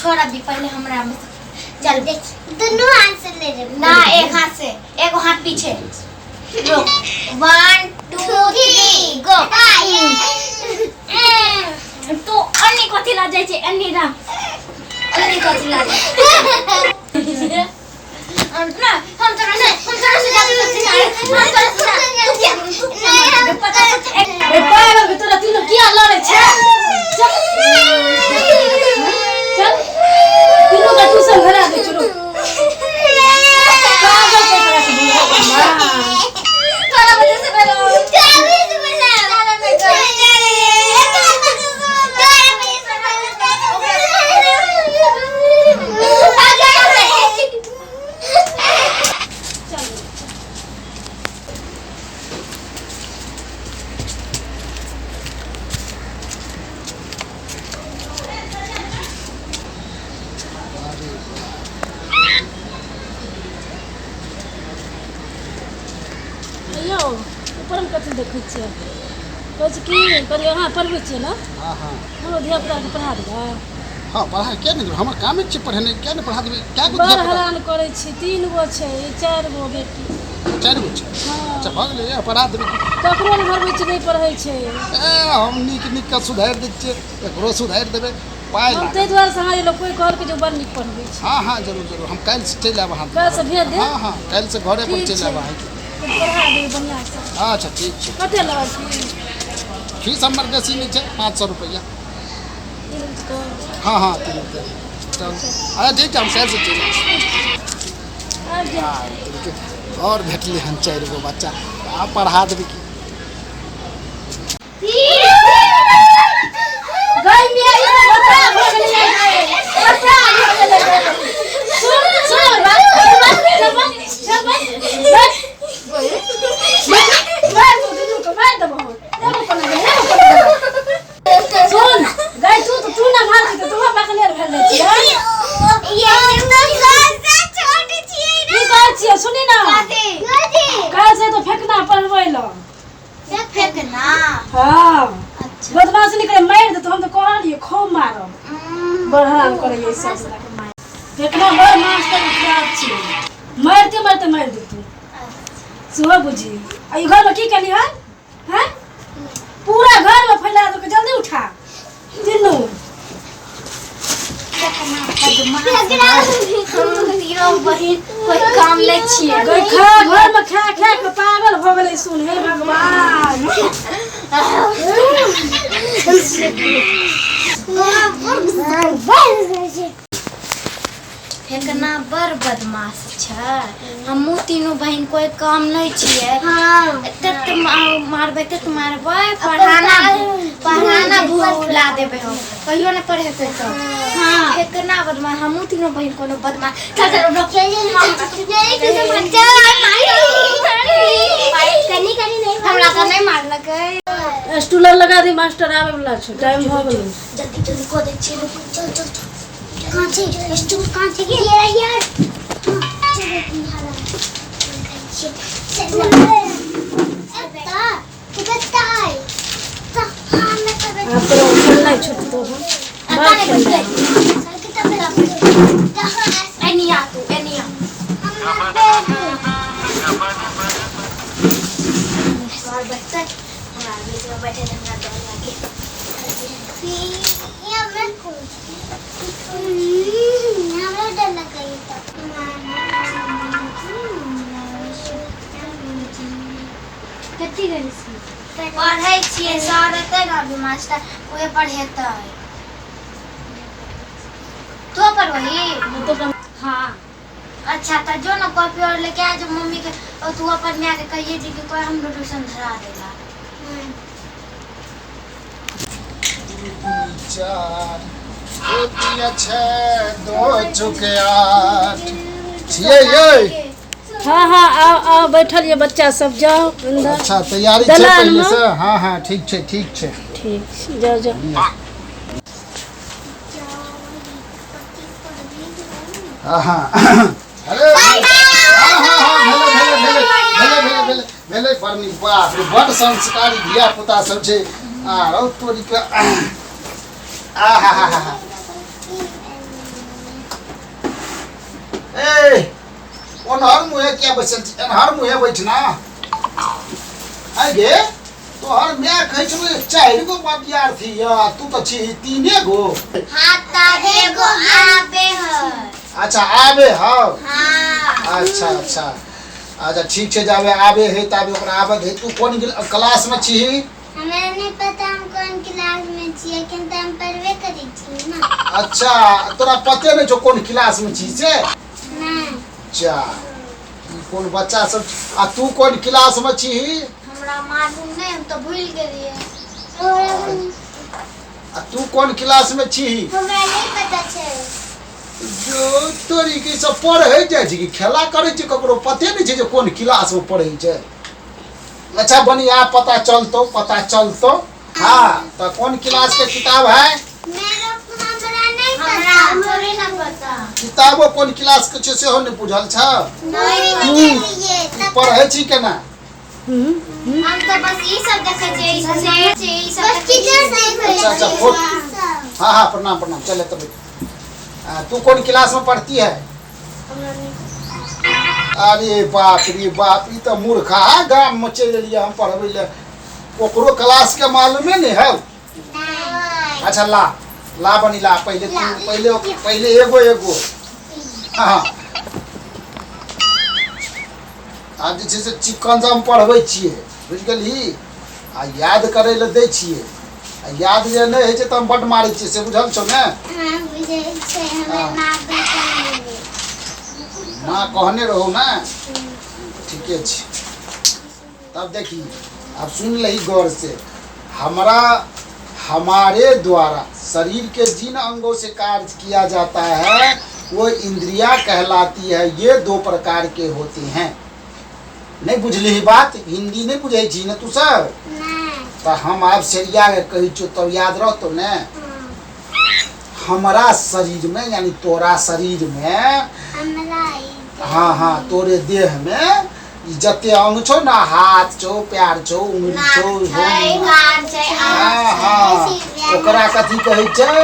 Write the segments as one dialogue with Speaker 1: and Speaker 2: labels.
Speaker 1: छोड़ा भी पहले हमरा में चल देख
Speaker 2: दोनों हाथ से ले रे
Speaker 1: ना एक हाथ से एक हाथ पीछे रुक 1 2 3 गो तो अन्नी कथि ला जाय छै अन्नी रा अन्नी कथि ला जाय ना हम तो से जाते हम तो नहीं पता ए पागल के तोरा तीनों किया लड़े छै चल तीनों का ट्यूशन भरा दे चलो पागल के तरह से तोरा वजह से बेलो
Speaker 3: कथी देखै छियै कहै छै कि पर यहाँ पढ़बै छियै ना
Speaker 4: हाँ हाँ
Speaker 3: हमरो धियापुता के पढ़ा देबै
Speaker 4: हाँ पढ़ा क्या नहीं हमर कामे छै पढ़ेने क्या नहीं पढ़ा देबै क्या गो
Speaker 3: बड़
Speaker 4: धियापुता
Speaker 3: हैरान करै छी 3 गो छै 4 गो बेटी
Speaker 4: 4 गो छै अच्छा भऽ गेलै पढ़ा देबै
Speaker 3: ककरो ने घरबै छै नहीं पढ़ै छै
Speaker 4: हम नीक का सुधार दै छियै एकरो सुधार देबै पाइ
Speaker 3: हम तै दुआरे से अहाँ लोग कोई कहल के जो बड़ नीक पढ़बै छै
Speaker 4: हाँ हाँ जरूर हम काल्हि से चलि आयब अहाँ
Speaker 3: काल्हि से भेज दे
Speaker 4: हाँ हाँ काल्हि से घरे पर चलि आयब अहाँ
Speaker 3: पढ़ा देबै बढ़िया से
Speaker 4: अच्छा ठीक छै
Speaker 3: कते लगत
Speaker 4: फीस हमर बेसी नहीं छै 500 रुपया हाँ हाँ चल अरे ठीक है हम शहर से चलि और भेटले हन 4 गो बच्चा आप पढ़ा देबै की
Speaker 1: गई मिया ये बता बता सुन गई तू ना मार के तू पकड़ले भेल
Speaker 2: ये छोटी छी
Speaker 3: की कहै छियै सुनी ना काल से तो फेंकना पढ़बै ल
Speaker 1: फेंकना
Speaker 3: हां बदमाश निकले मार दे तो हम तो कहलिए खूब मारब बढ़ान करे सब फेंकना बड़ मास्टर खराब छी मारते मार दे तू सुहा बुझी आ ई घर में की कली है हैं पूरा घर में फैला दो के जल्दी उठा तीनों
Speaker 1: तीनों बहिन कोई काम नहीं छिए
Speaker 3: खा घर में खा खा के पागल हो गेलै सुन हे भगवान
Speaker 1: फेंकना बड़ बदमाश छै हमहू तीनों बहन कोई काम नहीं छिए तत मारबे तत मारबे पढ़ाना भूला देबे हम कहियो न पढ़े के तो हां फेंकना बदमाश हमहू तीनों बहन कोनो बदमाश चल नहीं हमरा तो नहीं मारलकै
Speaker 3: स्टूलर लगा दी मास्टर आवे वाला छै टाइम हो गेलै
Speaker 1: जल्दी जल्दी को दे छी चल कहां छै स्टूल कहां छै
Speaker 2: ये यार
Speaker 3: खेलना छूट तो बात खेलना
Speaker 1: एनिया तू एनिया और बैठे हमरा बीच में बैठे हमरा डर लगे
Speaker 2: ये मैं हमरा डर लगे
Speaker 1: कथि गइस पढ़ै छियै सर एतै ना भी मास्टर ओए पढ़ेतै तो पढ़वही
Speaker 3: तो
Speaker 1: हां अच्छा त जो ना कॉपी और लेके आ जो मम्मी के और तू अपन मियां के कहिए जी कि कोई हम ट्यूशन धरा देला
Speaker 4: 4 6 2 चुके 8 ये
Speaker 3: हाँ हाँ आओ बैठल ये बच्चा सब जाओ अंदर
Speaker 4: अच्छा तैयारी छै पहले से हाँ हाँ ठीक छै ठीक
Speaker 3: जाओ जाओ
Speaker 4: हाँ अरे भेले बरनी बाप रे बड़ संस्कारी धिया पुता सब छै आ रौ तोरी के आ हा हा हा ए ओनहर मुहे क्या बैसल छी एनहर मुहे बैठना आइ गे तोहर मैं कहै छौ 4 गो विद्यार्थी या तू तो छी 3 गो
Speaker 2: हाँ ता एगो आबे है
Speaker 4: अच्छा आबे हौ
Speaker 2: हाँ
Speaker 4: अच्छा अच्छा अच्छा ठीक छै जाबे आबे है ताबे ओकरा आबे है तू कोन क्लास में छी
Speaker 2: हमरा नहीं पता हम कौन क्लास में छिए किन त हम पढ़बे करै छी ना
Speaker 4: अच्छा तोरा पते नहीं छौ कोन क्लास में छी से
Speaker 2: नहीं
Speaker 4: अच्छा ई कोन बच्चा सब आ तू कोन क्लास में छी
Speaker 1: हमरा मालूम नहीं हम तो भूल गेलिए
Speaker 4: आ तू कोन क्लास में छी
Speaker 2: हमरा नहीं पता छै
Speaker 4: जो तोरी के सब पढ़ै जाइ छी कि खेला करै छी ककरो पते नहीं छै जे कोन क्लास में पढ़ै छै अच्छा बनिया पता चलतो हाँ तो कौन क्लास के किताब है
Speaker 2: हमरा नहीं
Speaker 1: हमरा
Speaker 2: पता
Speaker 1: थोड़ी ना पता
Speaker 4: किताबो कौन क्लास के छै सेहो नहीं बुझल छ
Speaker 2: नहीं ये तब
Speaker 4: पढ़ै छी केना
Speaker 1: हम तो बस ई सब देखे छै ई सब
Speaker 2: बस टीचर नहीं
Speaker 4: अच्छा अच्छा हाँ हाँ प्रणाम प्रणाम चले तब तू कौन क्लास में पढ़ती है अरे बाप रे बाप ई तो मूर्खा गाम में चल लिया हम पढ़बै ले ओकरो क्लास के मालूमे नहीं है
Speaker 2: नहीं
Speaker 4: अच्छा ला बनी ला पहले तू पहले एगो हाँ आ जे छै से चिकन पढ़बै छियै बुझ गेलही आ याद करै लए दै छियै आ याद जे नहीं होइ छै तऽ हम बड मारै छियै से बुझल छौ ने
Speaker 2: हाँ बुझे छै हमरा माँ बताइए
Speaker 4: माँ कहने रहो ना ठीके छै तब देखी अब सुन लही गौर से हमारे द्वारा शरीर के जिन अंगों से कार्य किया जाता है वो इंद्रियां कहलाती है ये 2 प्रकार के होते हैं नहीं बुझली ही बात हिंदी नहीं बुझे छी ना तू सब
Speaker 2: नहीं
Speaker 4: तो हम आप सेरिया के कही छो तब याद रहतो ने हमारा शरीर में यानी तोरा शरीर में
Speaker 2: हमरा
Speaker 4: हाँ हाँ तोरे देह में ई जते अंग छो ना हाथ छो पैर छो उंगली छो
Speaker 1: कान छै
Speaker 4: हाँ हाँ ओकरा कथी कहै छै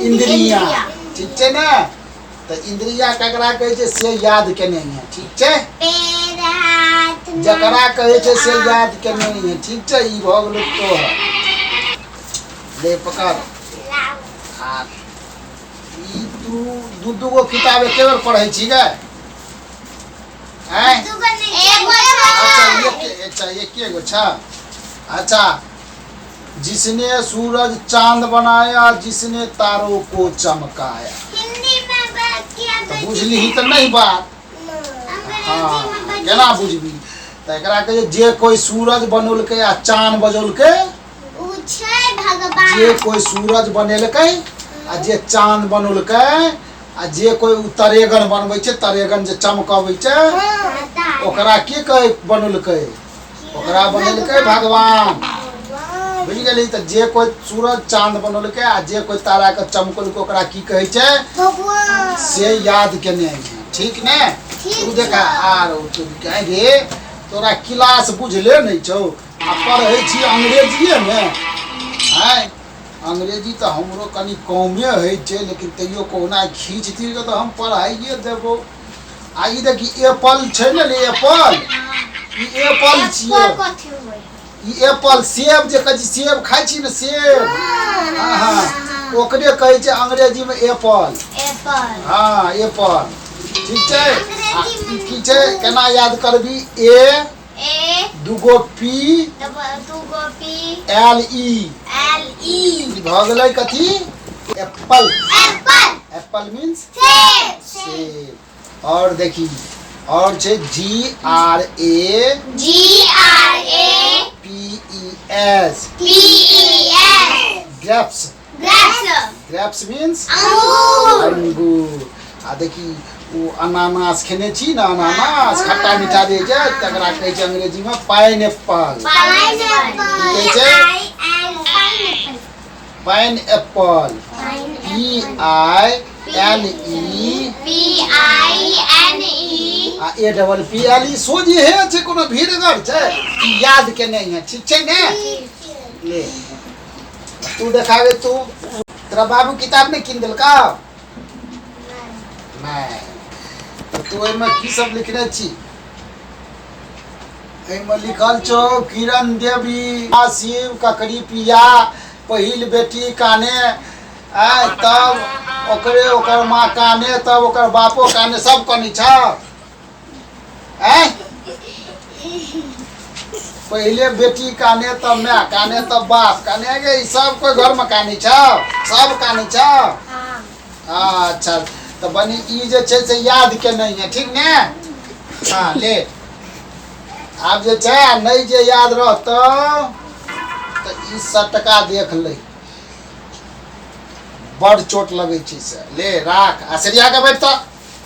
Speaker 4: इंद्रिया ठीक छै ना तो इंद्रिया ककरा कहै छै से याद केने है ठीक छै
Speaker 2: पैर हाथ
Speaker 4: जकरा कहै छै से याद केने है ठीक छै ई भ गेलै तो ले पकड़ आ ई तू दू गो किताब एके बेर पढ़ै छी गे हैं अच्छा एक गो अच्छा अच्छा जिसने सूरज चांद बनाया जिसने तारों को चमकाया
Speaker 2: हिंदी में क्या
Speaker 4: तो बुझली ही तो नहीं बात हाँ केना बुझबी तो एकरा कहे जे कोई सूरज बनौलकै आ चांद बजौलकै
Speaker 2: उ छै भगवान
Speaker 4: जे कोई सूरज बनेलकै आ जे चांद बनौलकै आ जे कोई तरेगन बनबै छै तरेगन जे चमकबै छै ओकरा के कहे बनौलकै ओकरा बनेलकै भगवान बुझ गेली तो जे कोई सूरज चांद बनौलकै आ जे कोई तारा के चमकौलकै ओकरा की कहै छै
Speaker 2: भगवान
Speaker 4: से याद केने है ठीक ने तू देखा आर तू कह गे तोरा क्लास बुझले नहीं छौ आ पढ़ै छी अंग्रेजीए में हैं अंग्रेजी तो हमरो कनी कमे है छै लेकिन तैयो कोना खींच दी तो हम पढ़ाइए देबो आ ई देखी एप्पल छै ने एप्पल ई एप्पल छियै
Speaker 1: कथी होय
Speaker 4: ई एप्पल सेब जे कहै छी सेब खाइ छी ने सेब हाँ ओकरे कहै छै अंग्रेजी में एप्पल हाँ एप्पल ठीक छै आ ई की छै केना याद करबी ए दूगो पी एल ई ई भ गेलै कथी एप्पल एप्पल मींस सेब और देखी और छै GRAPES ग्रेप्स ग्रेप्स मींस अंगूर आ देखी वो अनानास खेने छी ना अनानास खट्टा मीठा दे छै तकरा कहै छै अंग्रेजी में पाइनएप्पल कहै छै पाइनएप्पल PINEAPPLE सोझे हे छै कोनो भीड़गर छै ई याद केने है ठीक छै ने ले तू देखावे तू तेरा बाबू किताब नहीं किन देलका नहीं तू एमे की सब लिखने छी? एमे लिखल छो किरण देवी शिव ककरी पिया पहिल बेटी काने तब ओकर माँ काने तब ओकर बापो काने सब कनी छ। पहले बेटी काने तब माँ काने तब बाप काने गे सब कोई घर में कानी छ सब कानी छ। अच्छा तो बनी ई जे छे से याद के नहीं है ठीक ने। हाँ ले आप जे छे नहीं जे याद रहतो तो ई 100 टका देख ले बड़ चोट लगे छी से ले राख आ सरिया के बैठ तो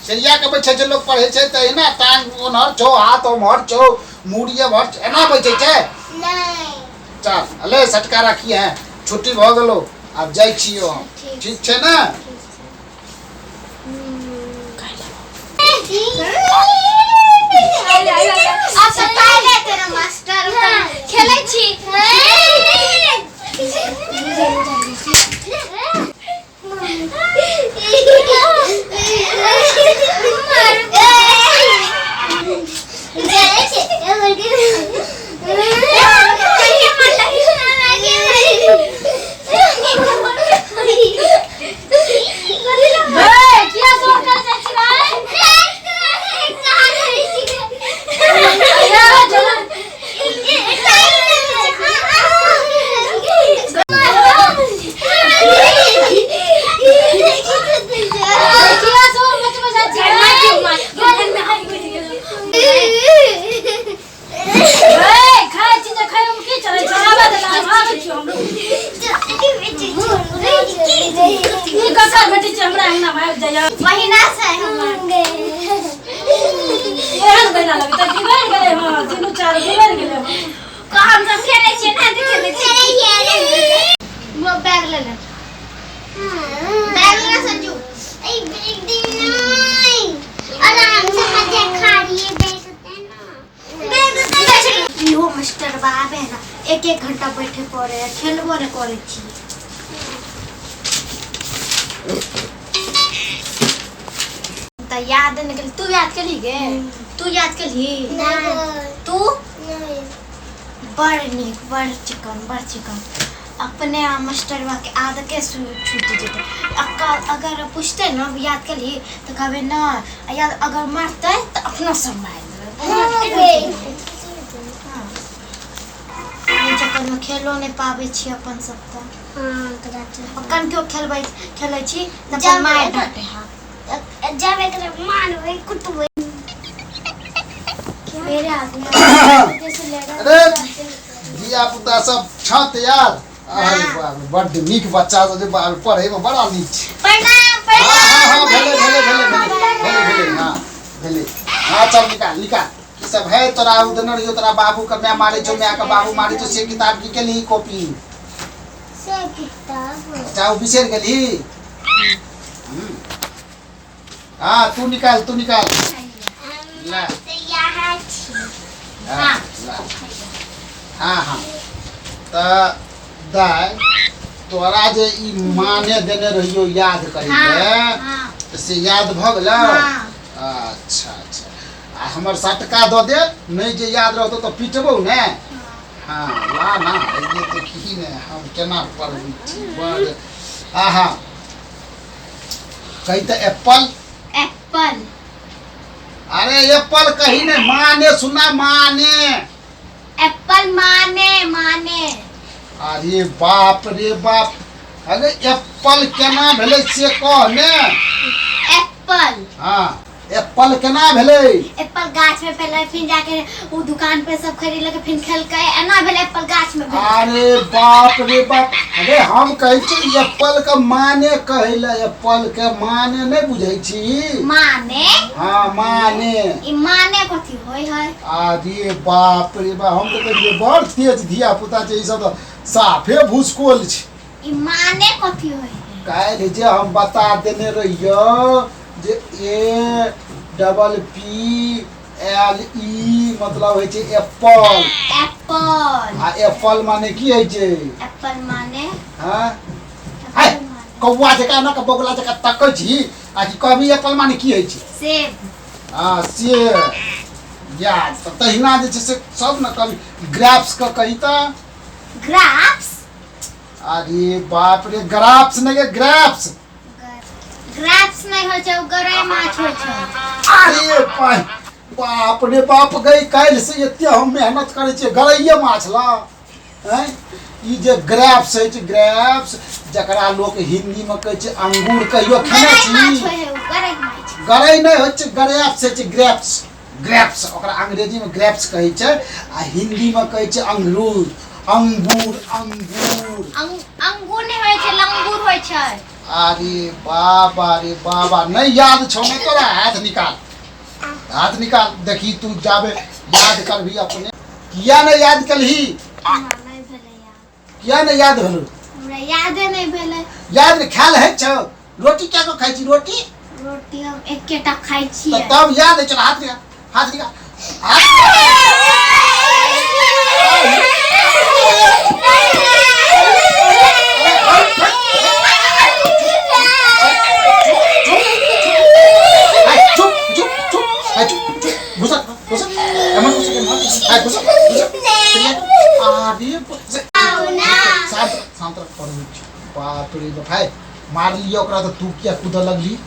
Speaker 4: सरिया के बैठे जे लोग पढ़े छे त एना टांग ओनहर छो हाथ ओमहर छो मुड़िए भर एना बैठे छे
Speaker 2: नहीं
Speaker 4: चल ले सटका रखी है छुट्टी भ गेलो अब जाई छियो हम ठीक छे ना।
Speaker 1: अब सताए ले तेरा मास्टर खेलै छी। मास्टर बाबे ना एक घंटा बैठे पड़े खेलबो ने करे छी। त याद नहीं कर तू याद कर ली गे तू याद कर ली तू बड़ निक बड़ चिकन अपने मास्टर के आदत के छूट जेते अगर पूछते ना याद कर ली तो कहबे ना याद अगर मारते तो अपना सब मार चक्कर में खेलो नहीं पावे छी अपन सब त कन क्यों खेलै छी तब मार डांटे हां जब एक मारवे कुटवे मेरे हाथ में जैसे लेगा।
Speaker 4: अरे दिया पुता सब छत यार अरे बाप बड नीक बच्चा जे पढ़े में बड़ा नीक छै।
Speaker 1: प्रणाम
Speaker 4: हां भेले हां चल निकाल की सब है तोरा उधर रहियो तोरा बाबू के मैं मारे छो मैं के बाबू मारे छो से किताब की केली कॉपी
Speaker 2: से किताब
Speaker 4: जाओ बिसेर गेली। हां तू निकाल ला
Speaker 2: तो यहाँ छी
Speaker 4: हां हां त दाय तोरा जे ई माने देने रहियो याद करी के से याद भ गेल। अच्छा आ हमर 100 टका द दे नहीं जे याद रहतो तो पिटबो ने। हां ला ना ये देखी ने हम केना पढ़बी छी बड़ आहा कही त एप्पल अरे एप्पल कही ने माने सुना माने
Speaker 1: एप्पल माने
Speaker 4: अरे बाप रे बाप अरे एप्पल केना भेले से कह ने।
Speaker 1: एप्पल
Speaker 4: हां एप्पल केना भेले
Speaker 1: एप्पल गाछ में पहले फिर जाके वो दुकान पे सब खरीद लेके फिर खेल के एना भेले एप्पल गाछ में भेले।
Speaker 4: अरे बाप रे बाप अरे हम कहै छी एप्पल के माने कहले एप्पल के माने नहीं बुझै छी
Speaker 1: माने।
Speaker 4: हां माने
Speaker 1: ई माने कथि होय है।
Speaker 4: अरे बाप रे बाप हम तो कहलिए बड़ तेज धिया पुता छै ई सब तो साफे भूसकोल छै।
Speaker 1: ई माने कथि होय है
Speaker 4: काहे जे हम बता देने रहियो जे A double P L E मतलब होय छै एप्पल आ एप्पल माने की होय छै
Speaker 1: एप्पल माने
Speaker 4: हां हाय कौवा जका न के बगला जका तकै छी आ कि कहबी एप्पल माने की होय छै
Speaker 1: सेब
Speaker 4: से याद तो तहिना जे छै से सब न कभी ग्राफ्स का कही त
Speaker 2: ग्राफ्स
Speaker 4: अरे बाप रे ग्राफ्स नहीं ग्राफ्स
Speaker 2: ग्राफ्स नहीं हो छै गरै माछ हो छै
Speaker 4: अरे बाप रे बाप गई काल से एते हम मेहनत करे छी गरैये माछ ला हैं ई जे ग्राफ्स है छै ग्राफ्स जकरा लोग हिंदी में कहै छै अंगूर कहियो खेने छी
Speaker 2: गरै माछ
Speaker 4: गरै नहीं हो छै ग्राफ्स है छै ग्राफ्स ग्रेप्स ओकरा अंग्रेजी में ग्रेप्स कहै छै आ हिंदी में कहै छै अंगूर अंगूर अंगूर
Speaker 2: अंगूर नहीं होय छै लंगूर होय छै
Speaker 4: अरे बाबा नहीं याद छौ ने तोरा हाथ निकाल देखी तू जाबे याद कर भी अपने किया नहीं याद कलही
Speaker 2: नहीं भेलै याद
Speaker 4: किया नहीं याद भेलो
Speaker 2: हमरा यादे नहीं भेलै
Speaker 4: याद नहीं ख्याल है छौ रोटी क्या को खाई छी रोटी
Speaker 2: हम एकेटा खाई छी
Speaker 4: तब याद है चल हाथ निकाल बाप रे भाई मार लिया ओकरा तो तू क्या कूद लगली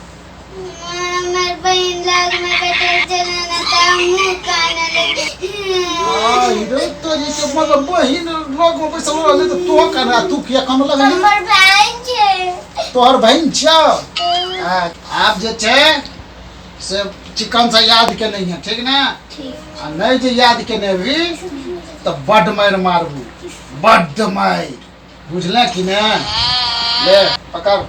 Speaker 2: हमर बहन लाग में कटल चलना त मुंह काने लगे
Speaker 4: इधर तो ये के मतलब बहन लोग में बैसल रहले तो तू कना तू किया कम लगली
Speaker 2: हमर बहन छै
Speaker 4: तोहर बहन छ आप जे छै से चिकन से याद के नहीं है ठीक ना
Speaker 2: ठीक
Speaker 4: आ नहीं जे याद के नहीं भी तो बड मार मारबू बड मार बुझले कि ना ले पकड़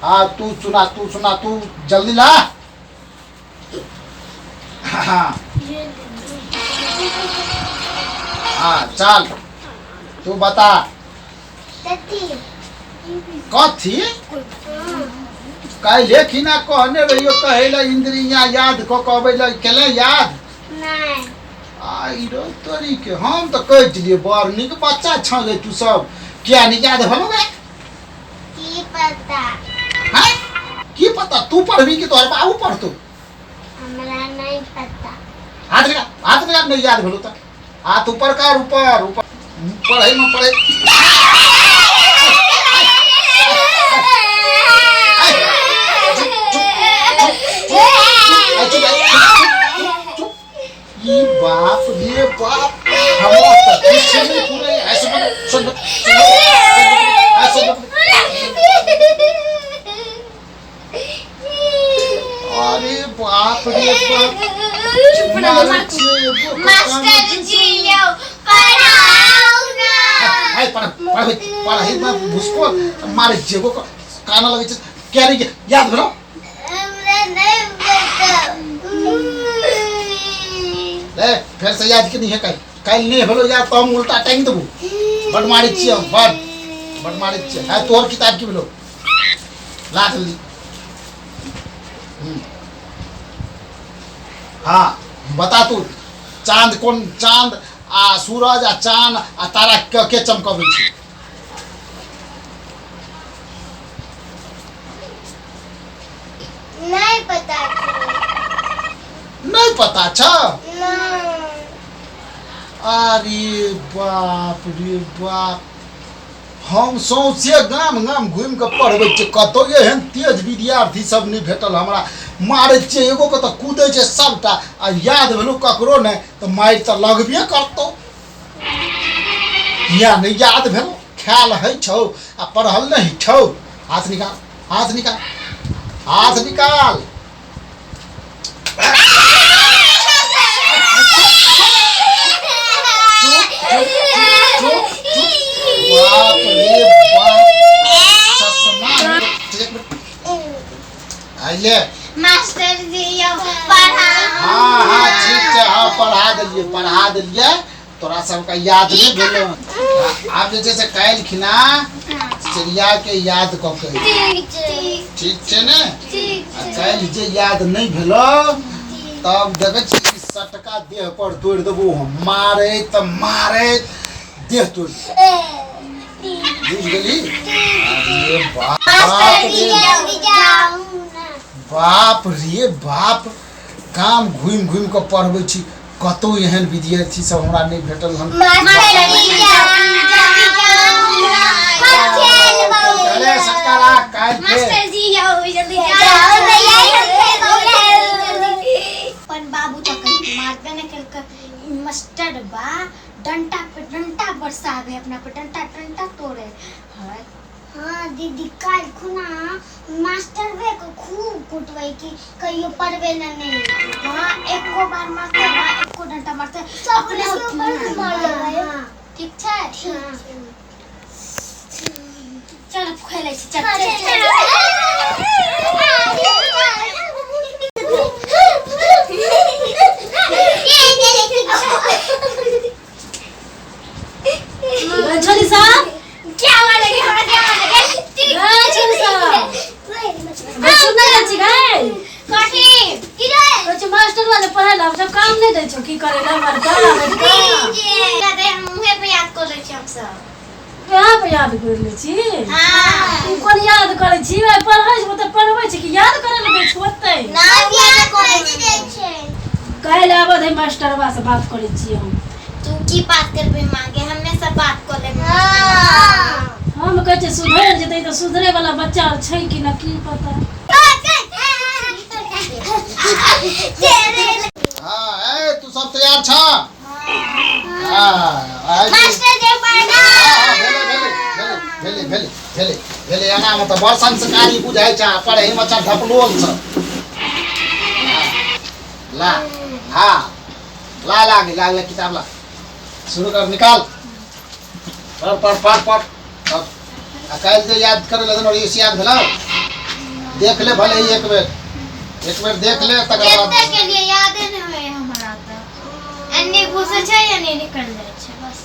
Speaker 4: हाँ तू सुना तू जल्दी ला हाँ चल तू बता कथी कह लेखी ना कहने रहियो कहे ला इंद्रिया याद को कहबे ला केले याद
Speaker 2: नहीं
Speaker 4: आई रो तोरी के हम तो कह दिलिए बड़ निक बच्चा छ गे तू सब क्या नहीं याद भलो बे
Speaker 2: की पता
Speaker 4: हैं की पता तू पढ़बी कि तोहर बाबू पढ़तो
Speaker 2: हमरा नहीं पता
Speaker 4: हाथ लगा नहीं याद भलो त हाथ ऊपर कर ऊपर पढ़े में पढ़े ये बाप रे बाप हम कुछ नहीं पूरे ऐसे मत सुन ऐसे अरे बाप रे बाप
Speaker 2: मास्टर जी यो पढ़ाओ ना
Speaker 4: पढ़ाई में मुझको मारे जेबो काना लगे क्या नहीं याद भरो
Speaker 2: हमरा नहीं पता
Speaker 4: ले फिर से याद के नहीं है कल नहीं भलो याद तो हम उल्टा टांग देबू बड़ मारी छी हम बड़ मारी छी है तोहर किताब की भलो ला जल्दी हाँ बता तू चांद आ सूरज आ चांद आ तारा के चमकाबै छी
Speaker 2: नहीं पता
Speaker 4: नहीं पता छ
Speaker 2: नहीं
Speaker 4: अरे बाप रे बाप हम सौंसे गाम घूम के पढ़बै छियै कतौ एहन तेज विद्यार्थी सब नहीं भेटल हमरा मारै छियै एगो के तो कूदै छै सबटा आ याद भेलो ककरो नहीं तो मारि तो लगबे करतौ या नहीं याद भेलो ख्याल है छौ आ पढ़ल नहीं छौ हाथ निकाल बाप रे बाप चश्मा आइए
Speaker 2: मास्टर जी यो पढ़ाओ
Speaker 4: हाँ ठीक है हाँ पढ़ा दिलिए तोरा सबका याद नहीं भेलो आप जैसे काल खिना चिड़िया के याद क के ठीक छै ने काल जे याद नहीं भेलो तब देखे छी सटका देह पर तोड़ देबो मारे देह तोड़ बुझ गेली अरे
Speaker 2: मास्टर जी जल्दी जाओ ना
Speaker 4: बाप रे बाप काम घुम घुम के पढ़बै छी कतौ एहन विद्यार्थी सब हमरा नहीं भेटल हन चले सकरा काल के
Speaker 1: मास्टर जी आओ जल्दी
Speaker 2: अपन बाबू तो कहीं मारबे न कर मास्टर बा डंटा बरसावे अपना पे डंटा तोड़े है। हाँ दीदी काल खुना मास्टर वे को खूब कुटवे की कहियो पढ़वे नहीं। हाँ एको बार मास्टर बा एको डंटा मारते अपने हां ठीक है। चल खेलै छी चल
Speaker 3: छोरी साहब
Speaker 1: क्या मारेगी थोड़ा क्या मारेगी
Speaker 3: छोरी साहब सुन ना छी गए
Speaker 1: काठी इधर
Speaker 3: तो मास्टर वाले पढ़ाला जब काम नहीं दै छौ की करे ला मरका
Speaker 1: कहते हम मुंह पे याद कर ले छी हम सब
Speaker 3: यहाँ पे याद कर ले छी।
Speaker 1: हां
Speaker 3: तू कोन याद करे छी पढ़ै छी मतलब पढ़बै छी कि याद करे ले छोड़तै
Speaker 1: नाम याद करे छी
Speaker 3: काल आबो दे मास्टरवा से बात करे छी हम
Speaker 1: तू की बात करबे मांगे हमें सब बात कर ले हां
Speaker 3: हम कहै छी सुधर जेतै तो सुधरे वाला बच्चा छै कि न की पता।
Speaker 4: हां ए तू सब तैयार छ हां
Speaker 1: मास्टर जी पढ़ना
Speaker 4: भेले एना में तो बड़ संस्कारी बुझाइ छ पढ़ै में अच्छा ढपलोल छ ला हां ला लागे किताब ला शुरू कर निकाल पढ़ अब काल से याद करे लगन और इस याद भेला देख ले भले ही एक बेर देख ले तकर बाद
Speaker 1: के लिए याद नहीं होए हमरा तो अन्ने घुसे छै या नहीं निकल जाय छै बस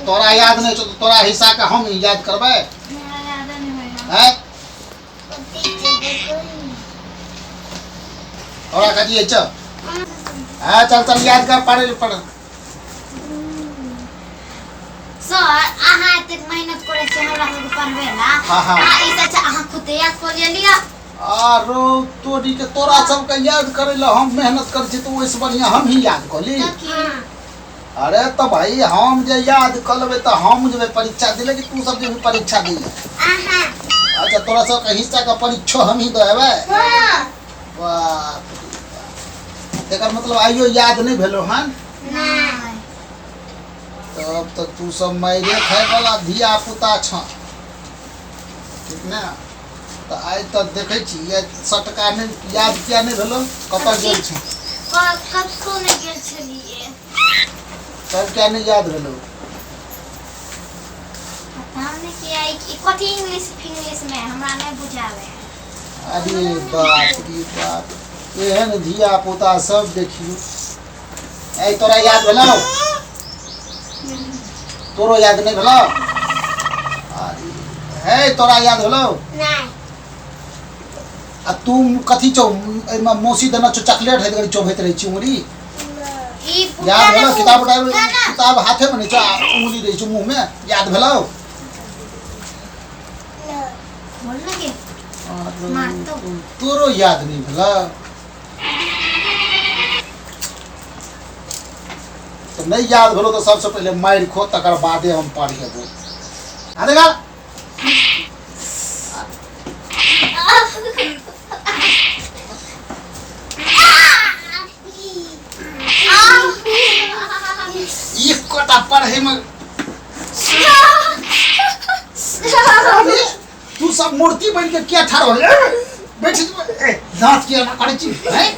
Speaker 4: तोरा याद नहीं छौ तो तोरा हिस्सा का हम याद करबै
Speaker 1: हमरा याद नहीं होए
Speaker 4: हैं तोरा कथि छ हां चल याद कर पढ़
Speaker 1: सर आहा एतेक मेहनत करे छै हमरा सबके पढ़बे ला
Speaker 4: हाँ।
Speaker 1: आ ई सच्चा आहा खुद याद कर लिया
Speaker 4: आरो तोरी के तोरा सब के याद करे ला हम मेहनत कर छी तो ओइसे बढ़िया हम ही याद कर ली। अरे तो भाई हम जे याद कर लेबे तो हम जेबे परीक्षा दिले कि तू सब जेबे परीक्षा दिले अच्छा तोरा सब के हिस्सा का परीक्षा हम ही देबे वाह एकर मतलब आइयो याद नहीं भेलो हन तब तो तू सब मायरे खाए वाला धिया पुता छ ठीक ना तो आइ तो देखे छी ये सटका ने याद किया नहीं भेलो कत गेल छ
Speaker 1: कतको नहीं गेल छलिए
Speaker 4: तब क्या नहीं याद भेलो
Speaker 1: पता नहीं कि आई कि कथि इंग्लिश में हमरा नहीं बुझावे
Speaker 4: अरे बाप रे बाप एहन धिया पुता सब देखियो ऐ तोरा याद भेलो तोरो याद नहीं भेलो अरे है तोरा याद भेलो
Speaker 1: नहीं
Speaker 4: आ तुम कथि चौ एमा मौसी देना चौ चॉकलेट है गरी चोभैत रही छी उंगली
Speaker 1: ई
Speaker 4: याद भेलो किताब हाथे में नहीं चौ उंगली रही छी मुंह में याद भेलो
Speaker 1: बोल लगे मार तो
Speaker 4: तोरो याद नहीं भेलो तो नहीं याद भेलो तो सबसे पहले मार खो तकर बादे हम पढ़ेबो आ देखा एक कोटा पढ़े में तू सब मूर्ति बन के क्या ठाड़ हो बैठ दांत किया ना करे छी हैं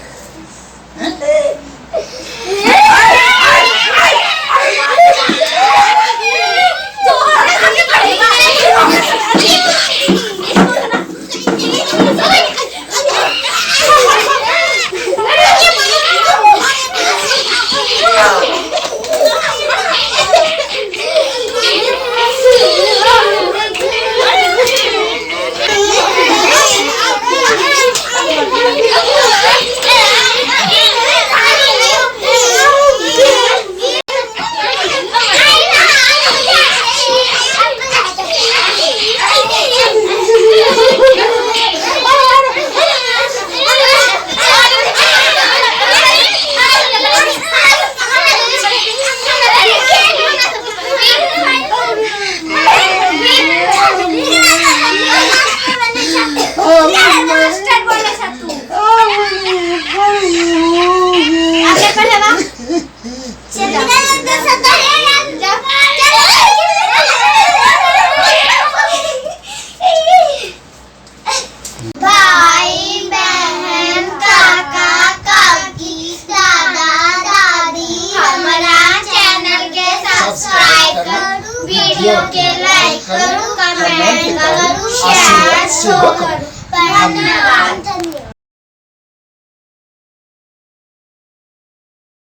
Speaker 2: वीडियो के लाइक करो, कमेंट करो, शेयर करो। धन्यवाद।